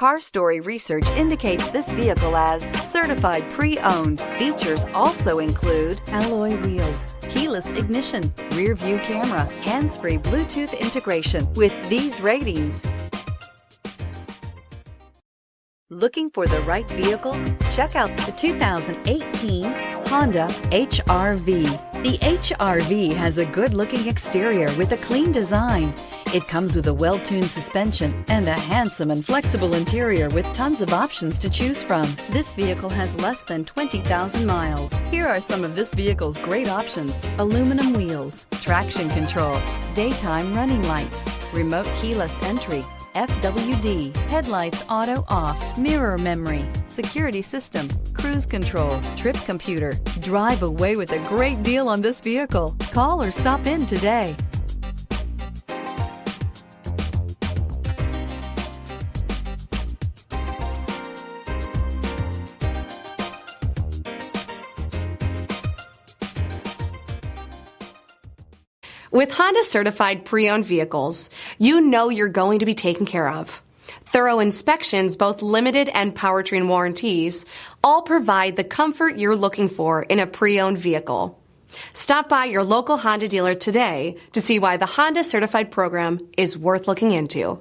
Car Story research indicates this vehicle as certified pre-owned. Features also include alloy wheels, keyless ignition, rear view camera, hands-free Bluetooth integration. With these ratings, looking for the right vehicle? Check out the 2018 Honda HR-V. The HR-V has a good-looking exterior with a clean design. It comes with a well-tuned suspension and a handsome and flexible interior with tons of options to choose from. This vehicle has less than 20,000 miles. Here are some of this vehicle's great options: aluminum wheels, traction control, daytime running lights, remote keyless entry, FWD, headlights auto off, mirror memory, security system, cruise control, trip computer. Drive away with a great deal on this vehicle. Call or stop in today. With Honda certified pre-owned vehicles, you know you're going to be taken care of. Thorough inspections, both limited and powertrain warranties, all provide the comfort you're looking for in a pre-owned vehicle. Stop by your local Honda dealer today to see why the Honda certified program is worth looking into.